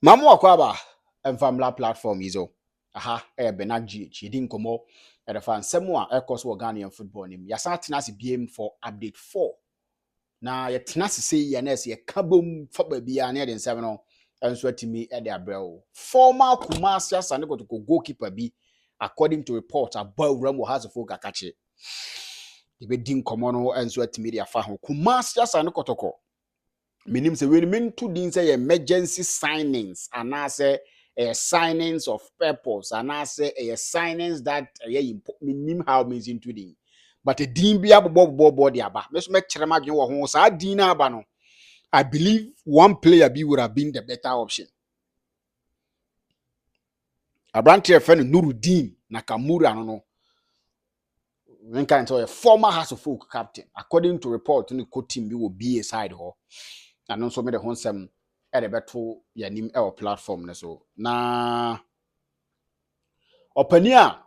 Mamu akwaba family platform izo. Aha, benagji chidin komo e the fan semwa e course Ghanaian football nim. Ya sa tenase biem for update 4. Na ye tenase say ya na ye kabom for bia na den 7 no enso atimi e de abrel. Former Kumasi Asane Kotoko goalkeeper bi according to reports about Ramo has a folk akache. Ibe din komo no enso atimi de afa ho. Kumasi Asane Kotoko minim say when mean to din say emergency signings and I say signings of purpose and I say signings that minim how means into din but a din bia bobo the aba me so me kire ma dwen wo ho sa din na aba no I believe one player be would have been the better option. Abranti friend Nuruddin Nakamura no when can tell a former House of Folk captain according to report in the co team will be a side ho and also made a honsem at a better yanim our platform so na opania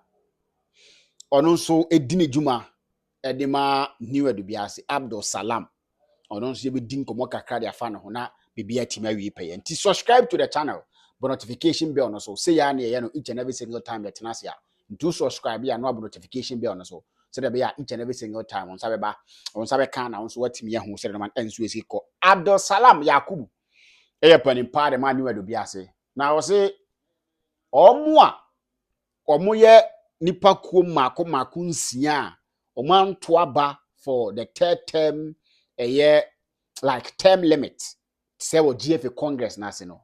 ono so edini juma edema new edubiase Abdul Salam ono so be din komo kakra dia fa no ho na bibia tima wi pay nti subscribe to the channel but notification bell no so say ya na ye no each and every single time ya tenase ya do subscribe ya no abo notification bell no so there be each and every single time on sabe kan na so watimi ya ho so man enso esi ko Abdul Salam Yakubu eye panin pa de man new edubiase na wo say omo ye nipa kuo mako nsia omo anto aba for the third term a year like term limit say wo GFA Congress na se no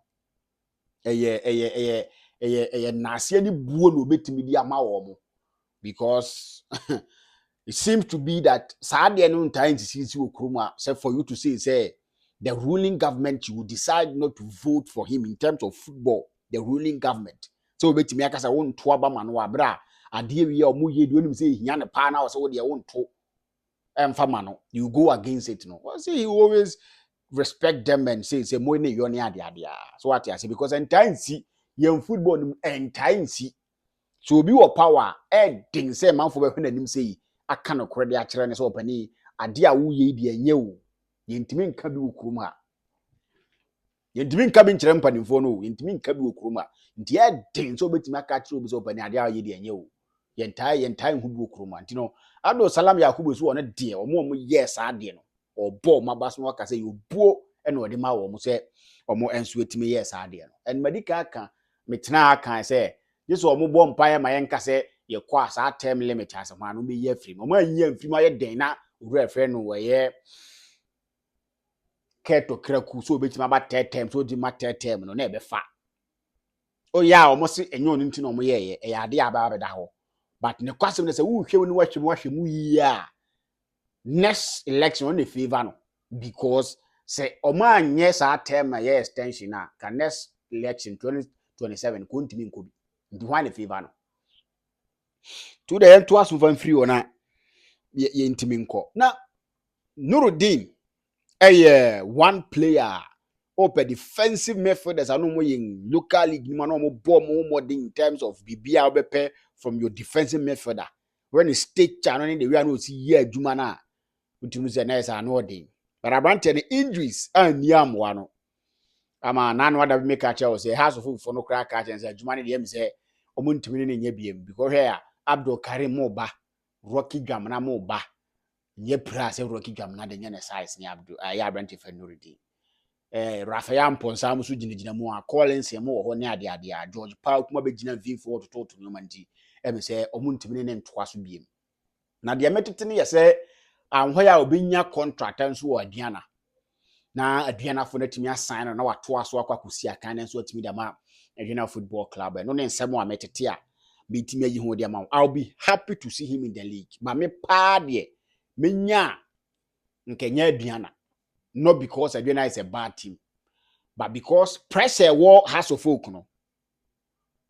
nase ni buo no betimi di ama wo mo because it seems to be that saade no ntan sisi okroma say for you to say the ruling government you will decide not to vote for him in terms of football the ruling government so betimi akasa won to aba ma no abra ade wi ya omo ye di onim say hia ne pa na wo say wo de won to emfama no you go against it no see he always respect them and say mo ne yo ne ade so what I say because entian si yen football nim entian si so obi wo power ding say manfo be hwe nanim say aka no kore de a kire ne so opani ade a wo ye di enye wo yentimi nka bi okurum ha yentimi nka bi nkire mpanimfo no yentimi nka bi okurum ha nti ding so betimi aka kire obi so opani ade a ye di enye wo yentai hu bi okurum ha nti no Abdul Salam Yakubu so on de omo yes ade no obo mabas no aka say obuo ene ode ma wo mo say omo enso etimi yes ade no en medical aka metena aka say this omo bo mpaye ma yenka say ye kwa sa term limit as ma no be ye free omo anya free ma ye den na owura frɛ no we keto kraku so obetima ba term so di ma term no na ebe fa o ya omo se enyo no nti no omo ye e ade aba beda ho but ne kwasem ne say wo hwe no wahwe mu yi a next election on the favor no because say omo anye sa term na ye extension na ka next election 2027 ko ntimi nko bi ndi hwan the favor no to the end to aso fan free ona ye ntimi nko na Nuruddin one player open defensive midfielders anu mo yin local league man no mo ball mo in terms of bibia obepe from your defensive midfielder when the state channel in the way no see year adwuma na utunu se na esa no odin but abante the injuries and niamwa no ama nanu ada make a chair say has of for no crack catch and say adwuma ne dem say omo ntimi ne nya biem because here Abdul Karim mo ba Rocky Gam na mo ba nye pra say Rocky Gam na de nya ne size ni Abdul ya abante fa Nuruddin Rafael Mponsa musu ginigina mu a Collins ye mo ho ne ade a George Paul kuma be gina V4 to no manti e say omo ntimi ne ntoa so biem na de metete ne ye say anhwa obinya contract nso wo aduana na aduana fo na timi assign na wato aso akwakosi akan nso atimi da ma aduana football club no ne nsem a metete a bitimi ayi ho de ma I'll be happy to see him in the league ma me pa de menya nkenya aduana not because aduana is a bad team but because pressure war has of folk no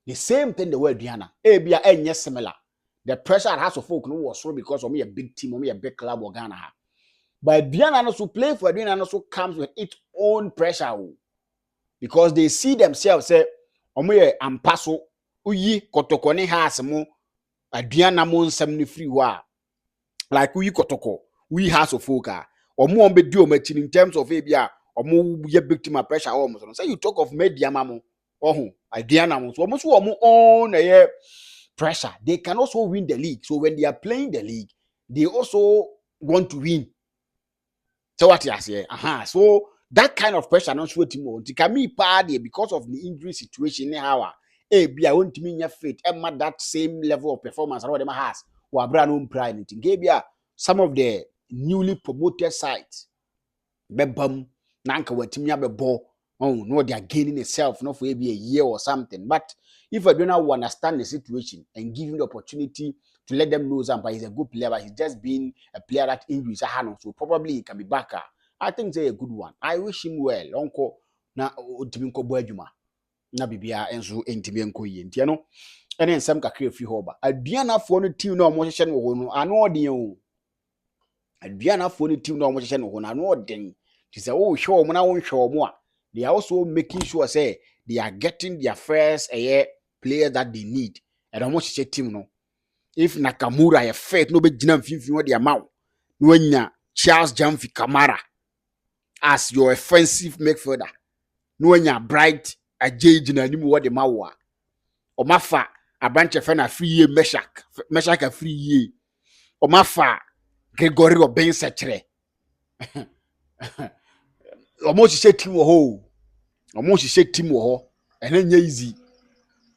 the same thing the word aduana bia enye similar the pressure at House of Folk no was so because of me a big team, me a big club or Ghana. But Diana also play for Diana also comes with its own pressure because they see themselves say, "Omo ampaso uyi Kotoko ne has mo Diana mo nsam ne free wa like uyi Kotoko we House of Folk omo on be do in terms of ebia omo ye victim of pressure almost. So say you talk of media mamo. Oh, idea na mo. So almost omo own pressure. They can also win the league. So when they are playing the league, they also want to win. So what you say? So that kind of pressure not sweet more. Can me party because of the injury situation how be I want to mean your fit and that same level of performance what them has or brand new pride it. Some of the newly promoted sites bebam nanka watimi abebo oh no they are gaining itself not for maybe a year or something. But if I do not understand the situation and give him the opportunity to let them know that he's a good player, but he's just been a player that injuries are handled, so probably he can be back. I think they're a good one. I wish him well. Uncle na Timinko Boajuma na bibia enso entimi enko yi ntia no ene nsem kakra fi hoba aduana fo no team na omo hye no ho no ano odin o aduana fo no team na omo hye no ho no ano odin ti say wo hwe omo na wo hwe omo a they are also making sure say they are getting their first player that they need and omo hye team no. If Nakamura ye fit no be gina mfimfin wo de amaw no anya Charles Jamfi Kamara as your offensive midfielder no anya Bright ajay gina ni wo de mawo a omafa abranche fe na free ye Meshak a free ye omafa Gregory Obensetre omo hye team wo ho enanya easy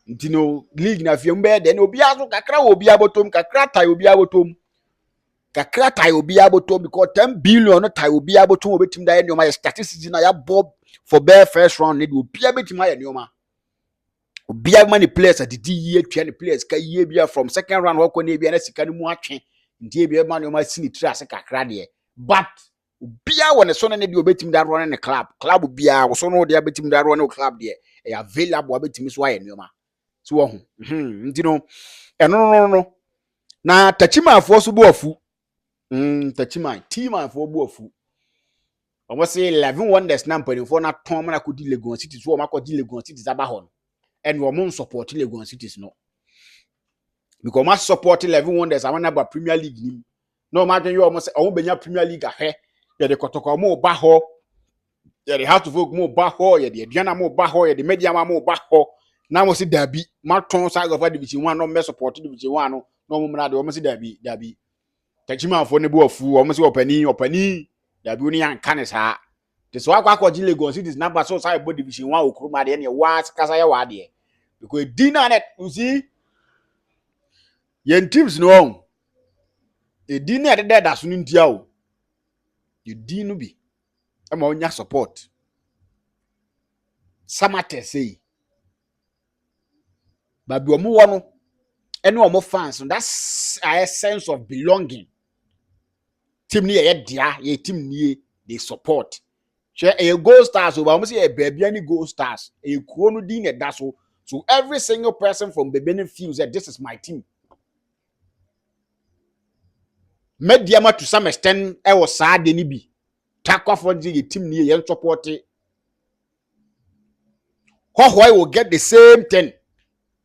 ntino league na fie mbe de obi aso kakra obi abotom kakra tai obi abotom because 10 billion no tai obi abotom obetim da ye nyoma ye statistics na ya bob for bare first round need obi abetim aye nyoma obi many players at the year 20 players ka year bia from second round wako na bia na sika no mu atwe ntie bia ma nyoma sini tra ase kakra de but obi won so na de obetim da run ne club obi so no de abetim da run ne club de e available abetim so aye nyoma so wo ho ntino no na tachima afo so bu afu tachima team afo bu afu omo say 11 wonders na mpanifo na ton na kodi Legon City so o makodi Legon City zabahon and wo mon support Legon Cities no because ma support 11 wonders amana ba Premier League ni no ma dwen yo mo say o benya Premier League ahwe ye de Kotoko mo ba ho ye de Heart of Oak mo ba ho ye de Aduana mo ba ho ye de Media mo ba ho na mo si dabi ma ton side of division 1 no me support division 1 no mo mra de mo si dabi tachima afo ne bu afu o mo si opani dabi oni anka ne sa te so akwa ji Legon Cities number so side bo division 1 okruma de ne wa kasa ya wa de because dinner net you see yen teams no on e dinner de da so ntia o you dinu bi e ma onya support samate say ba bi omo wo no ene omo fans that's a sense of belonging team ni ye dia ye team ni they support share a goal stars o ba omo say e baby ani goal stars e kuro no din e da so every single person from the Benin feels that this is my team. Mediama to some extent e was sad ni bi takwa for the team ni ye support Hohoi will get the same thing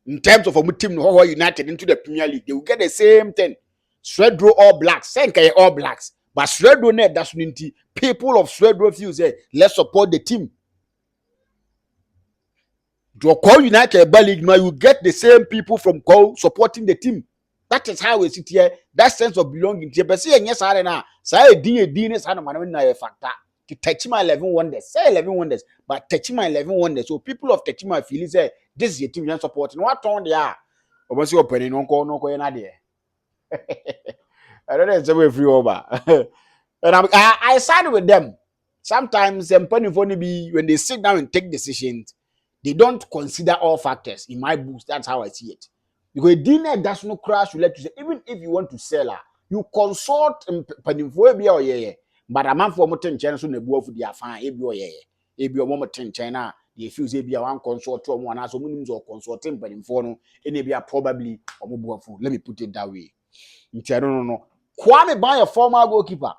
in terms of a team Hohoi United into the Premier League. They will get the same thing. Swedro All Blacks, Senkai All Blacks, but Swedro net that's unity. People of Swedro feel say let's support the team. To call United League now, you get the same people from call supporting the team. That is how we sit here. That sense of belonging. But see, yes, I don't know. Say, Dine, son of my factor. To Techima 11 wonders. Say 11 wonders, but Techima 11 wonders. So people of Techima feel say this is your team you support. What on they are? Almost opening no call no call I don't know. It's a way free over. And I side with them. Sometimes when they sit down and take decisions, they don't consider all factors. In my books, that's how I see it. Because dinner does not crash. You let you say, even if you want to sell her, you consult or yeah. But a man for more 10 channels on the board for the affair, if you're more 10 China, the fuse be a one consult or one as a minimum or consulting, but in phone, and be probably or more food. Let me put it that way. I don't know. Kwame buy a former goalkeeper.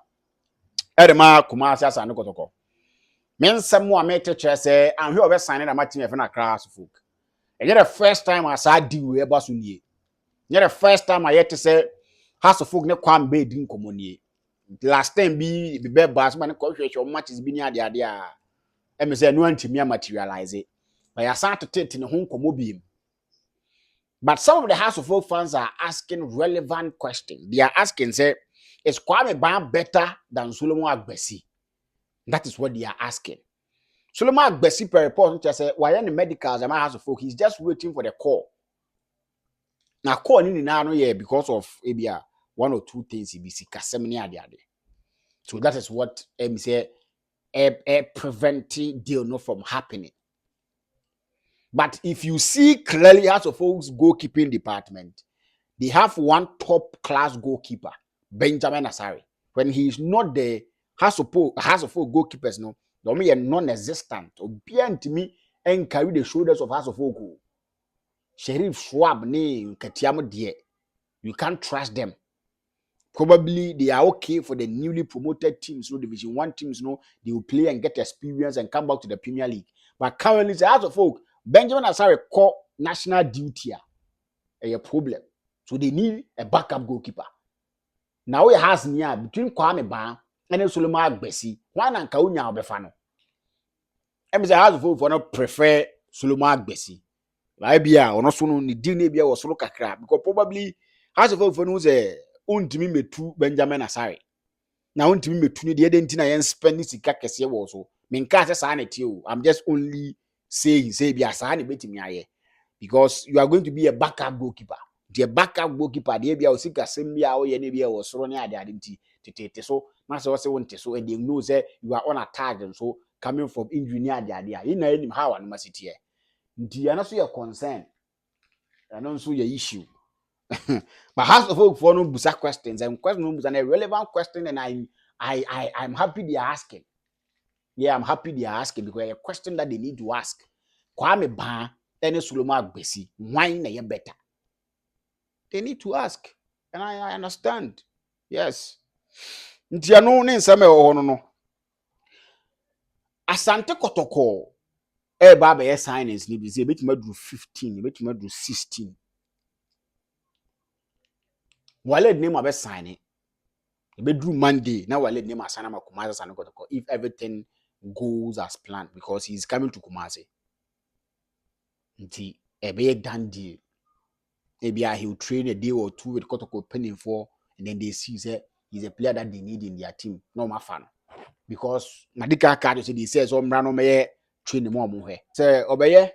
Edema Kumasi as an Kotoko. Men some more made to say, I'm here over signing a matching of a class of folk. And yet the first time I saw deal with Basuni. Yet the first time I had to say, House of folk ne kwam be din communi. Last time be bassman culture matches be near the idea. and me say no antimi materialize it. But ya start to take in the home komobium. But some of the House of Folk fans are asking relevant questions. They are asking, say, is Kwame Ban better than Solomon Agbesi? That is what they are asking. Solomon Agbesi per report just say, why any medicals am I House of Folk? He's just waiting for the call. Now call in now because of maybe one or two things he be kasemni ade. So that is what say preventing deal no from happening. But if you see clearly House of Folks goalkeeping department, they have one top class goalkeeper, Benjamin Asari. When he is not there, House of Folk goalkeepers no, they are non-existent. Or behind me and carry the shoulders of House of Folk. Sheriff Schwab ne Katiamo die. You can't trust them. Probably they are okay for the newly promoted teams, no Division 1 teams, no, they will play and get experience and come back to the Premier League. But currently, the House of Folk, Benjamin Asari call national duty a problem. So they need a backup goalkeeper. Now it has near between Kwame Ban and Solomon Agbesi. One and Kaunya Obefano. And the House of Folk for not prefer Solomon Agbesi. Libya or not so ni Dinabia or Solo Kakra because probably House of Folk for no say untimi metu Benjamin Asari. Now untimi metu ni the identity and spend this kakese also. Minka say sanity. I'm just only saying say be asani betimi aye. Because you are going to be a backup goalkeeper. The backup goalkeeper, the ABA Osika Sembia or Yenibia was running at the identity. So, Master also wanted so, and they know that you are on attack, and so coming from injury near the idea. You know him how and must here. The answer your concern, and also your issue. But House of Folk for no busa questions and questions and a relevant question, and I'm happy they are asking. Yeah, I'm happy they are asking because a question that they need to ask. Kwame Ban and Solomon Agbesi, why na better? They need to ask, and I understand. Yes. Ntia no ne nsame no. Asante Kotoko ba be signings ni bi say betima do 15, betima do 16. Walid Neymar be sign it. Be do Monday. Now Walid Neymar sign am Kumasi Asante Kotoko if everything goes as planned because he's coming to Kumasi. Nti be done deal. Maybe he will train a day or two with Kotoko penning for, and then they see that he's a player that they need in their team. No my fan. Because Madika card say they say so mrano me train more here. Say obeye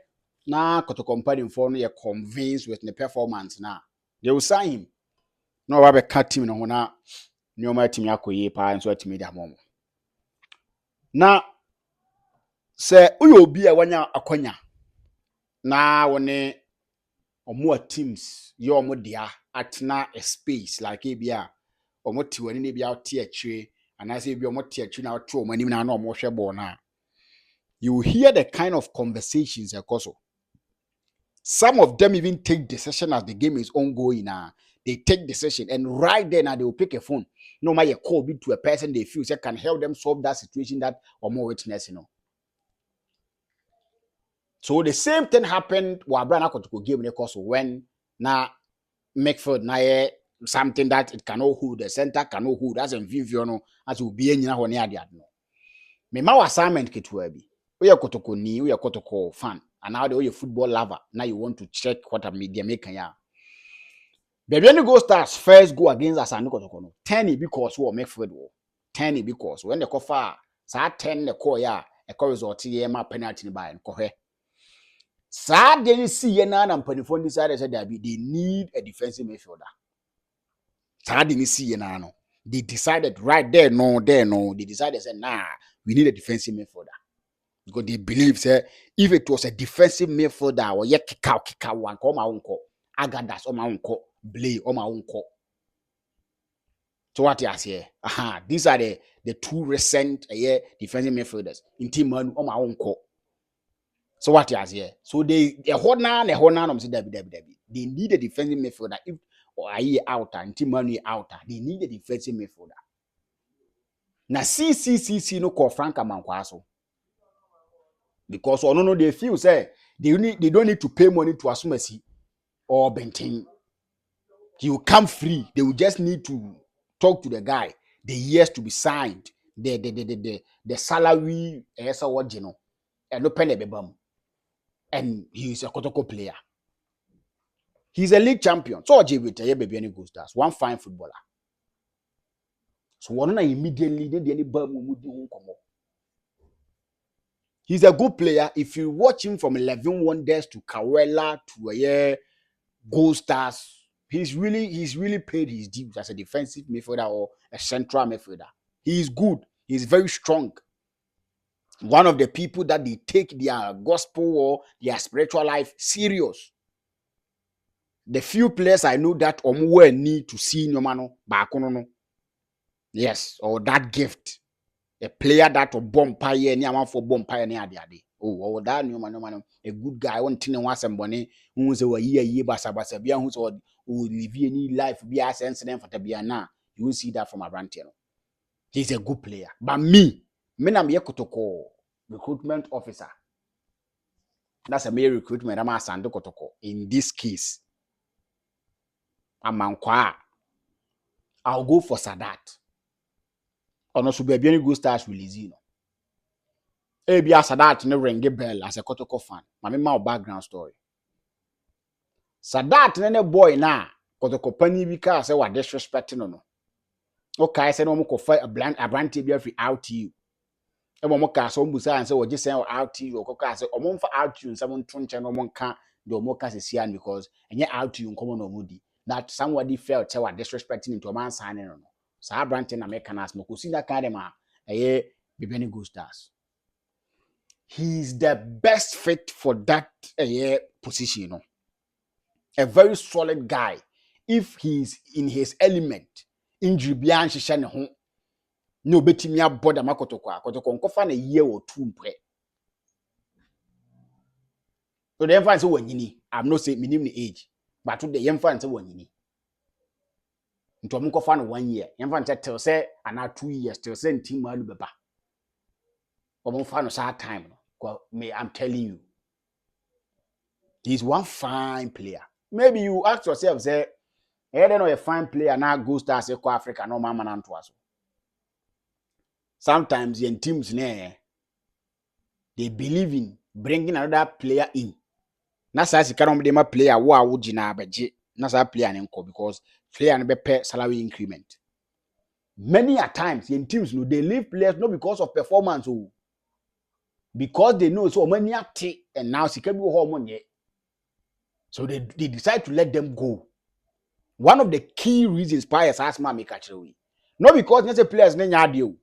na Kotoko penning for no convinced with the performance now. They will sign him. No wa be cut team no na nyoma team akoye pa nso team da mom. Na say uyo obi a wanya akonya na wone omo teams ye omo dia atna a space like ebia omo ti wani ne bia ote akire anase bia omo te akire na oto omo anim na omo hwe ball na you hear the kind of conversations ekoso. Some of them even take decision as the game is ongoing they take decision and right there now they will pick a phone no matter call be to a person they feel say can help them solve that situation that omo witness So the same thing happened while Brian Kotoko game in the when na Midfield na something that it cannot hold, the center cannot hold, as in Viviono, as will be in your near the adno. Me ma assignment ketwebi. We are Kotoko ni, we are Kotoko fan, and now you're a football lover. Now you want to check what a media maker ya. Baby, when you go stars first go against us and Kotoko no. 10 because we Midfield war. 10 because when the cover, sa 10 the call ya, a call result here, my penalty by and cohe. Sad they see ye na penifon decided said they need a defensive midfielder. Sad they see ye na no. They decided right there, no, they decided said nah, we need a defensive midfielder. Because they believe say if it was a defensive midfielder or ye kick out one come my own call. Agadas on my own call, Blay on my own call. So what you say? These are the two recent defensive midfielders in team man on my own call. So what you here? So they they need a defensive midfielder. If or a year outer and team money outer, they need a defensive midfielder. Now CCCC no call Frank Amankwaso. Because no they feel say they don't need to pay money to Asumasi or Bentin. He will come free. They will just need to talk to the guy. The years to be signed. The salary what you know. and no pen bebam. And he's a Kotoko player. He's a league champion. So JB baby any good stars. One fine footballer. So one immediately did any bum. He's a good player. If you watch him from 11 Wonders to Kawela to a Gold Stars, he's really paid his dues as a defensive midfielder or a central midfielder. He is good. He's very strong. One of the people that they take their gospel or their spiritual life serious. The few players I know that need to see no no. Yes, or that gift. A player that or bomb pie any amount for bomb pie any idea. Oh, that new man, a good guy, one thing was somebody who's a year basa bia who's or who live any life be as incident for Tabiana. You will see that from around here. He's a good player. But me I'm here Kotoko, recruitment officer. That's a mere recruitment. I'm a Sando Kotoko. In this case, I'm Mankwa. I'll go for Sadat. Or no, should be any good stars release, you know. Maybe as Sadat no ring a bell as a Kotoko fan. My background story. Sadat nene boy na Kotoko pani because I was disrespecting no. Okay, I said no more fight a brand be every out to you. E mo ka so mbusa and say we just say out to you okoko say o mo mfa out to you some tun che no mo nka de o mo ka se because enye out to you nkomo no mudi that somebody felt say we disrespecting into man signing no. Sa brand na make na as mo ko see that kind of ma Bibeni Good Stars. He's the best fit for that position, you know. A very solid guy. If he's in his element, injury beyond shishane home, no betimi aboda makotoko. Kotoko nkofa na year or two mpre. So the influence wanyini. I'm not saying minimum age, but to the influence wanyini. Into nkofa na 1 year. Influence tell say ana 2 years till say team malu beba. Omonfa no sa time no. I'm telling you. He's one fine player. Maybe you ask yourself, say, I don't know a fine player now goes to Africa, Africa, no mama nantuaso. Sometimes in teams they believe in bringing another player in. Na sa si kanom de ma player wo a wo gina abeje. Na sa player nko because player no be pay salary increment. Many a times in teams no they leave players not because of performance o. Because they know so many ate and now sika bi wo money. So they decide to let them go. One of the key reasons players ask me make actually. Not because they say players deal.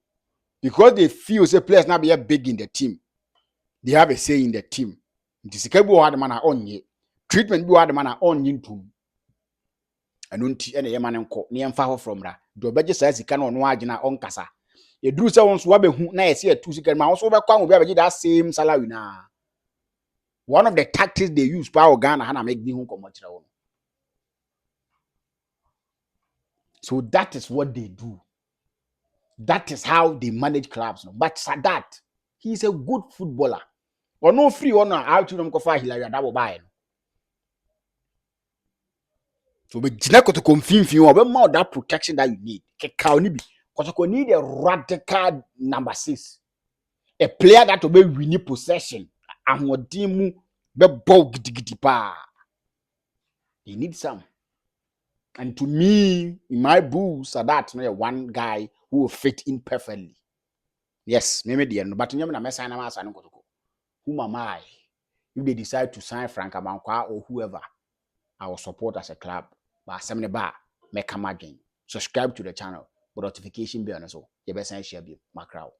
Because they feel say players now be big in the team. They have a say in the team. It is a hard man on ye. Treatment be hard man on ye too. And unti any man enko near far from that. Do beje says he can on wagina on kasa. You do so once wabe who na see a 2 second man also be that same salary na. One of the tactics they use power Ghana hana make the home come. So that is what they do. That is how they manage clubs. But Sadat, he's a good footballer. Or no free one out to them kofa Hilary double buy. So be jinako to confirm you about more that protection that you need. Because you need a radical number 6. A player that will be winning possession. And what team be ball gidi pa. They need some. And to me, in my books, Sadat no one guy who will fit in perfectly. Yes, maybe the end. But you know, I'm sign a whom am I? If they decide to sign Frank Amankwa or whoever, I will support as a club. But Solo-Baah, make come again. Subscribe to the channel. But notification bell so. You best share my crowd.